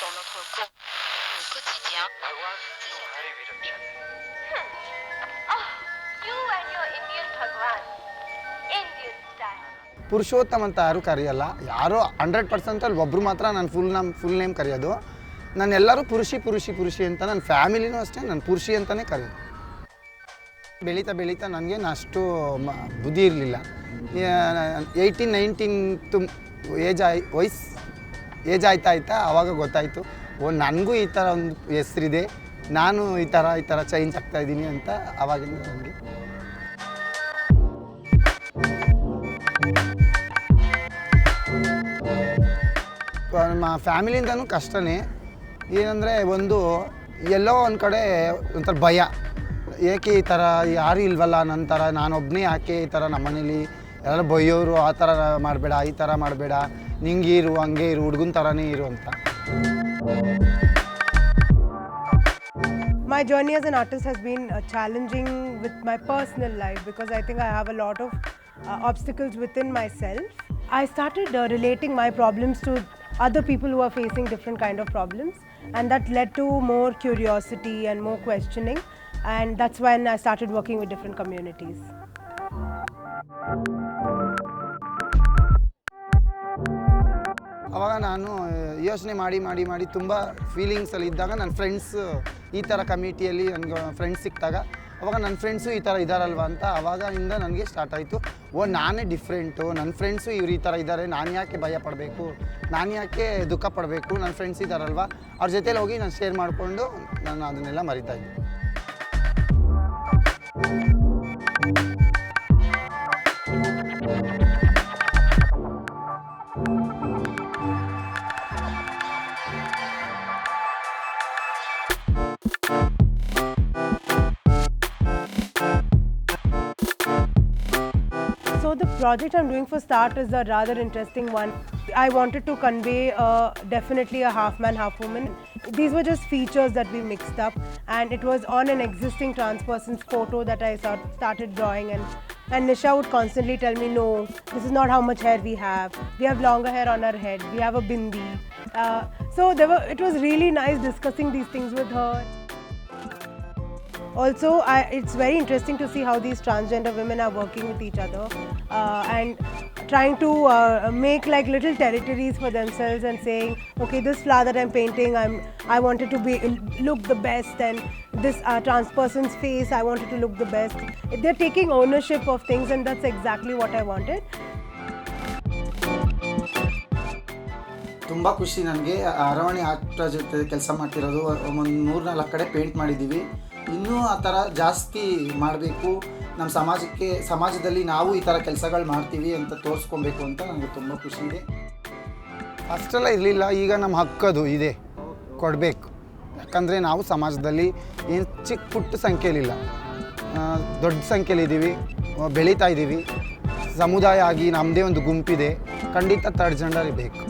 dans notre quotidien. You and your Indian Bhagwan. Indian style. Purushottam ಅಂತ ಯಾರೂ ಕರೆಯಲ್ಲ, ಯಾರೋ 100%ಅಲ್ಲಿ ಒಬ್ಬರು ಮಾತ್ರ ನಾನು ಫುಲ್ ನೇಮ್ ಕರೆಯೋದು. ನಾನು ಎಲ್ಲರೂ ಪುರುಷಿ ಅಂತ, ನನ್ನ ಫ್ಯಾಮಿಲಿನೂ ಅಷ್ಟೇ ನಾನು ಪುರುಷಿ ಅಂತಲೇ ಕರೆಯೋದು. ಬೆಳೀತಾ ನನಗೇನು ಅಷ್ಟು ಬುದ್ಧಿ ಇರಲಿಲ್ಲ. 18-19 ಏಜ್ ಆಯ್ತಾ ಆವಾಗ ಗೊತ್ತಾಯಿತು, ನನಗೂ ಈ ಥರ ಒಂದು ಹೆಸರಿದೆ, ನಾನು ಈ ಥರ ಚೇಂಜ್ ಆಗ್ತಾಯಿದ್ದೀನಿ ಅಂತ. ಆವಾಗಿಂದ ನನಗೆ ನಮ್ಮ ಫ್ಯಾಮಿಲಿಯಿಂದನೂ ಕಷ್ಟನೇ. ಏನಂದರೆ ಎಲ್ಲೋ ಒಂದು ಕಡೆ ಒಂಥರ ಭಯ, ಏಕೆ ಈ ಥರ ಯಾರೂ ಇಲ್ವಲ್ಲ ನನ್ನ ಥರ, ನಾನೊಬ್ಬನೇ ಯಾಕೆ ಈ ಥರ ನಮ್ಮನೇಲಿ ಎಲ್ಲರೂ ಬೈಯೋರು, ಆ ಥರ ಮಾಡಬೇಡ, ಈ ಥರ ಮಾಡಬೇಡ, ನಿಂಗೆ ಇರು, ಹಂಗೆ ಇರು, ಹುಡುಗನ ಥರನೇ ಇರು ಅಂತ. My journey as an artist has been challenging with my personal life because I think I have a lot of obstacles within myself. I started relating my problems to other people who are facing different kind of problems, and that led to more curiosity and more questioning, and that's when I started working with different communities. ಆವಾಗ ನಾನು ಯೋಚನೆ ಮಾಡಿ ತುಂಬ ಫೀಲಿಂಗ್ಸಲ್ಲಿ ಇದ್ದಾಗ ನನ್ನ friends ಈ ಥರ ಕಮಿಟಿಯಲ್ಲಿ ನನಗೆ ಫ್ರೆಂಡ್ಸ್ ಸಿಕ್ಕಿದಾಗ ಅವಾಗ ನನ್ನ ಫ್ರೆಂಡ್ಸು ಈ ಥರ ಇದ್ದಾರಲ್ವ ಅಂತ ಆವಾಗಿಂದ ನನಗೆ ಸ್ಟಾರ್ಟ್ ಆಯಿತು. ನಾನೇ ಡಿಫ್ರೆಂಟು, ನನ್ನ ಫ್ರೆಂಡ್ಸು ಇವ್ರು ಈ ಥರ ಇದ್ದಾರೆ, ನಾನು ಯಾಕೆ ಭಯ ಪಡಬೇಕು, ನಾನು ಯಾಕೆ ದುಃಖ ಪಡಬೇಕು, ನನ್ನ ಫ್ರೆಂಡ್ಸ್ ಇದ್ದಾರಲ್ವ ಅವ್ರ ಜೊತೆಲಿ ಹೋಗಿ ನಾನು ಶೇರ್ ಮಾಡಿಕೊಂಡು ನಾನು ಅದನ್ನೆಲ್ಲ ಮರಿತಾಯಿದ್ದೆ. So the project I'm doing for Start is a rather interesting one. I wanted to convey definitely a half man, half woman. These were just features that we mixed up, and it was on an existing trans person's photo that I started drawing, and Nisha would constantly tell me, no, this is not how much hair we have. We have longer hair on our head. We have a bindi. So it was really nice discussing these things with her. Also, it's very interesting to see how these transgender women are working with each other and trying to make like little territories for themselves and saying, okay, this flower that I'm painting, I want it to look the best, and this trans person's face, I want it to look the best. They're taking ownership of things, and that's exactly what I wanted. ತುಂಬ ಖುಷಿ ನನಗೆ. ಅರವಣೆ art ಜೊತೆ ಕೆಲಸ ಮಾಡ್ತಿರೋದು, ಒಂದು 3-4 ಕಡೆ paint ಮಾಡಿದ್ದೀವಿ. ಇನ್ನೂ ಆ ಥರ ಜಾಸ್ತಿ ಮಾಡಬೇಕು, ನಮ್ಮ ಸಮಾಜದಲ್ಲಿ ನಾವು ಈ ಥರ ಕೆಲಸಗಳು ಮಾಡ್ತೀವಿ ಅಂತ ತೋರಿಸ್ಕೊಬೇಕು ಅಂತ ನನಗೆ ತುಂಬ ಖುಷಿ ಇದೆ. ಅಷ್ಟೆಲ್ಲ ಇರಲಿಲ್ಲ, ಈಗ ನಮ್ಮ ಹಕ್ಕದು ಇದೆ, ಕೊಡಬೇಕು. ಯಾಕಂದರೆ ನಾವು ಸಮಾಜದಲ್ಲಿ ಏನು ಚಿಕ್ಕ ಪುಟ್ಟ ಸಂಖ್ಯೆಯಲ್ಲಿಲ್ಲ, ದೊಡ್ಡ ಸಂಖ್ಯೆಯಲ್ಲಿದ್ದೀವಿ, ಬೆಳೀತಾ ಇದ್ದೀವಿ. ಸಮುದಾಯ ಆಗಿ ನಮ್ಮದೇ ಒಂದು ಗುಂಪಿದೆ, ಖಂಡಿತ ಥರ್ಡ್ ಜೆಂಡರ್ ಬೇಕು.